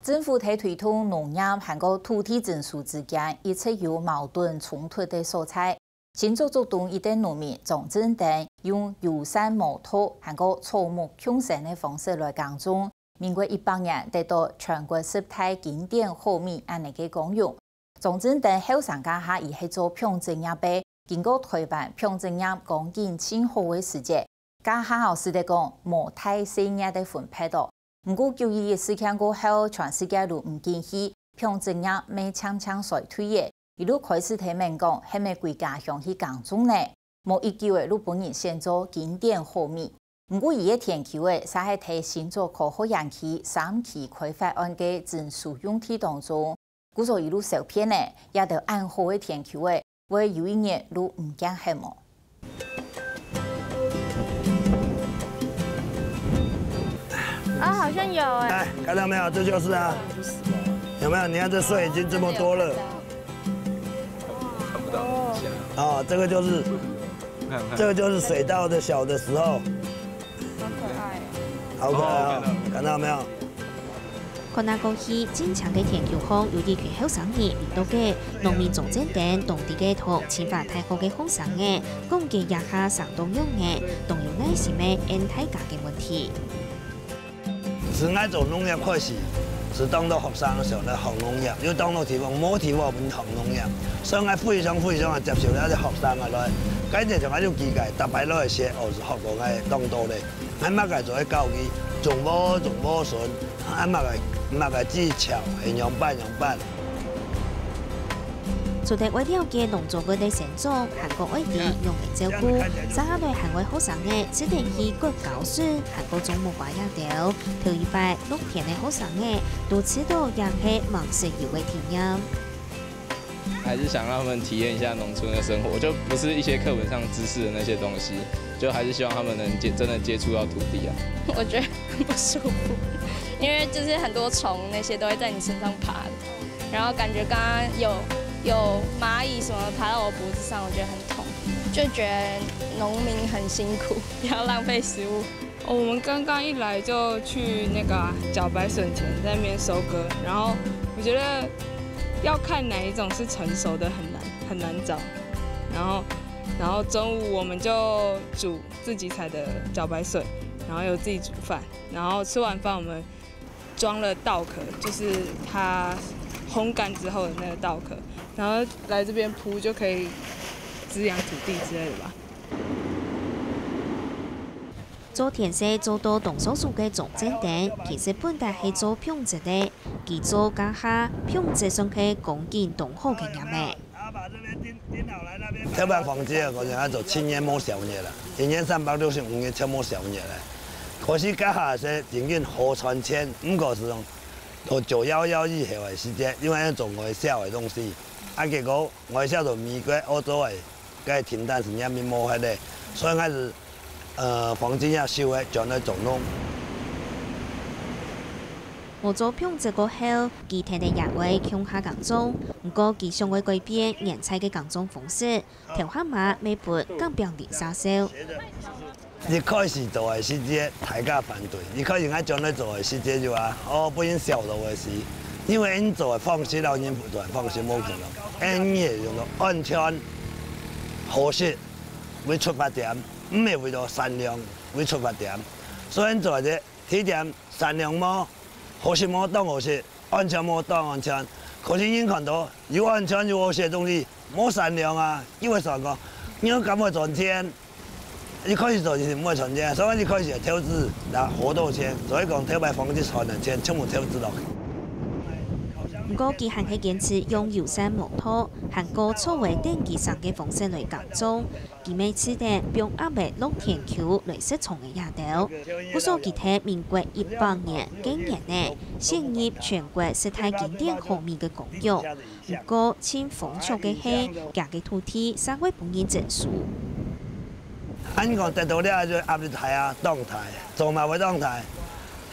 政府在推动农业和土地征收之间一直有矛盾冲突的所在。新竹竹东一等农民张振等用友善摩托和草木共生的方式来耕种，民国100年得到全国10大经典好米安尼嘅功用。张振等后生家下伊系做평正业呗，经过台湾평正业讲见千好嘅时节，家下后是得讲无太细业的分配到。不过911事件过后，全世界都唔见喜평正业未悄悄衰退嘅。一路开始听民讲，系咪国家向去耕种呢？无一句话，日本人先做经典好米。不过，伊个天气话，啥系提新竹科学园区3期开发案嘅征收用地当中，故所一路受骗呢，也得按好嘅天气话，为有一年都唔惊黑毛。啊，好像有哎。来，看到没有？这就是啊，有没有？你看这水已经这么多了。哦，这个就是，这个就是水稻的小的时候，好可爱好可爱啊！看到没有？可那过去正常嘅天气风，有啲群后生人遇到嘅农民种正等当地嘅土迁发太好嘅风生嘅，讲嘅也下上动用嘅，动用乃是咩安太价嘅问题。是爱做农业开始。是当到学生嘅时候咧学农业，要当到地方冇地方唔学农业，所以我非常啊接受呢啲學生啊來，簡直就喺度機械，特別攞嚟學過嘅當到咧，喺乜嘅做喺教育，種冇順，喺乜嘅技巧，樣板。除咗為了嘅農作物嘅成長，韓國外地用嚟照顧，生下來韓國學生嘅只定係國教書，韓國種木瓜一條，頭一塊6天嘅學生嘅都知道也係忙食油嘅體驗。还是想让他们体验一下农村的生活，就不是一些课本上知识的那些东西，就还是希望他们能真的接触到土地啊。我觉得很不舒服，因为就是很多虫那些都会在你身上爬的，然后感觉刚刚有蚂蚁什么爬到我脖子上，我觉得很痛，就觉得农民很辛苦，不要浪费食物。我们刚刚一来就去那个茭白笋田在那边收割，然后我觉得要看哪一种是成熟的很难找，然后中午我们就煮自己采的茭白笋，然后有自己煮饭，然后吃完饭我们装了稻壳，就是它烘干之后的那个稻壳，然后来这边铺就可以滋养土地之类的吧。做田社做到动手术嘅重症等，其實本來係做평職嘅，佢做家下평職上去講見動好嘅嘢咩？台灣房子啊，我哋做10年冇少年啦，1年365日全冇少年啦。可是家下是仍然好傳承，唔過是到911以後嘅時節，因為做外銷嘅東西，啊結果外銷到美國、歐洲嘅，梗係停單時間面冇喺度，所以開始。房子也燒嘅，將來做農。我做평職過後，佢聽嘅業位向下耕種，不過佢想會改變原菜嘅耕種方式，調下馬每盤更便利殺手。一開始做嘅時節，大家反對；一開始我將來做嘅時節就話，不應銷路嘅事，因為你做嘅方式，老人做嘅方式冇可能，你係用到安全、合適為出發點。唔係為咗善良為出發點，所以做嘅起點善良麼，合適麼當合適，安全麼當安全。可是你看到又安全又合適嘅東西，冇善良啊，因為啥個？你要咁去賺錢，一開始做就是唔會賺錢，所以一開始係投資嗱好多錢，所以講台灣房子賺嘅錢全部投資落去。不過佢還係堅持用友善摩托、韓國作為電機上嘅方式來耕種，佢每次地用阿伯6田球來釋從嘅野豆。故所佢喺民國100年今年內陷入全國10大經典好米嘅功用。不過，千諷刺嘅係，家嘅土地尚未本人證書。按講得到了就壓力大啊，當大，做埋會當大，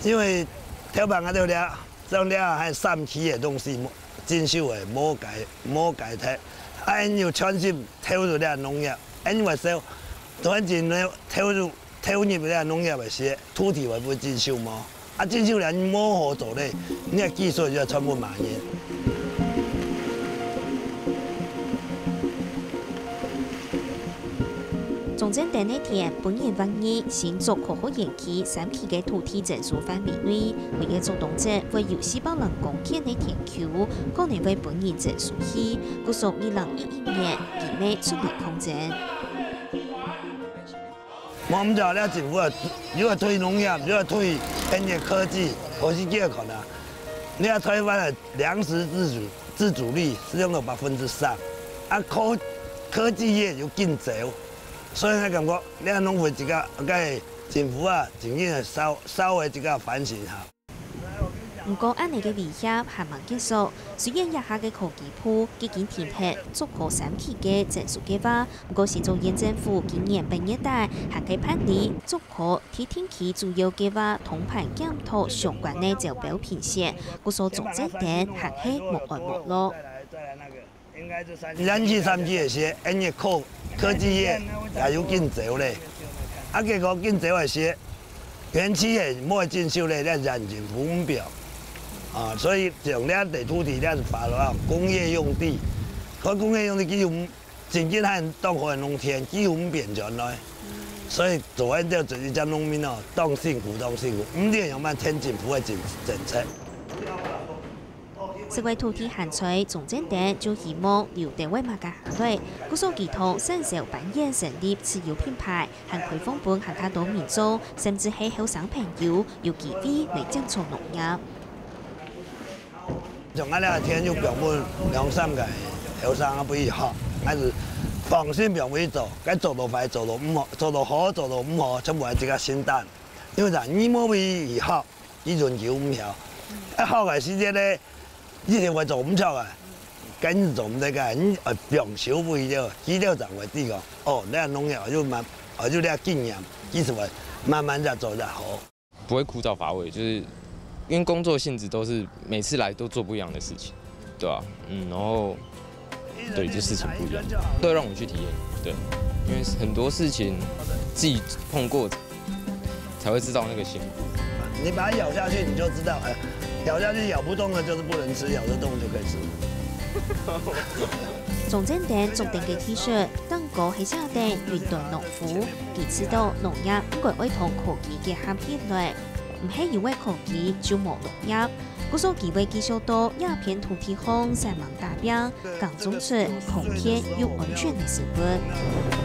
因為台灣嗰度了。種了係3期嘅東西，徵收嘅冇解體，按要全心投入了農業，因為少，當然投入了農業嘅時，土地會唔會徵收麼？啊，进修人摸河走嘞，你的技术就要充满马眼。总正第那天，本年1月，新竹科学园区3期嘅土地证书范围内，为嘅做动者为由400人公顷嘅田丘，可能为本年证书起，估属2011年期内出力空间。我们就了政府啊，如果推农业，如果推工业科技，或是叫可能，你要推翻了粮食自主率是用到3%，啊科技业就更少。所以我感觉，你啊拢会一个，该政府啊，真正稍微一个反省下。不过，安尼嘅威胁还未结束。虽然亚下嘅科技部已经填写竹科3期嘅证书计划，不过新竹县政府今年8月底还计判理竹科提天期主要计划通盘检讨相关嘅招标评选，故所总正点还系无完无落。咱去3期的时，因为科技业也有更少咧，啊结果更少的时，园区的每进修咧，咱人情分表，啊，所以从咱地土地咱发落工业用地，嗰工业用地几乎真正系当好农田，几乎变全来，所以做咱就一只农民哦，当幸福，唔定用乜听政府的政策。社会土地限制总正点就希望由地位马家考虑，故所寄托伸手扮演成立自有品牌，和开放本和较多民众，甚至系后生朋友，有机会来接触农业。从阿俩天就表问2-3个后生啊不易学，还是放心表为做，该做到快，做到唔好，做到好，做到唔好，全部系一个心胆。因为啥？你冇为易学，你轮球唔晓，一学嘅时间咧。以前我做唔错啊，跟做唔得个，你用手背了，资料上会知讲，哦，你农业就你经验，技术会慢慢再做再好。不会枯燥乏味，就是因为工作性质都是每次来都做不一样的事情，对吧？然后对，这事情不一样，都让我去体验，对，因为很多事情自己碰过才会知道那个辛苦。你把它咬下去，你就知道，咬下去咬不动的就是不能吃，咬得动就可以吃。总正点重点嘅 T 恤，当个系下定运动农服，其次到农业应该会同科技结合起来，唔系以为科技就冇农业。故所几位技术到鸦片土地方3万大标，更种出空气又安全嘅食物。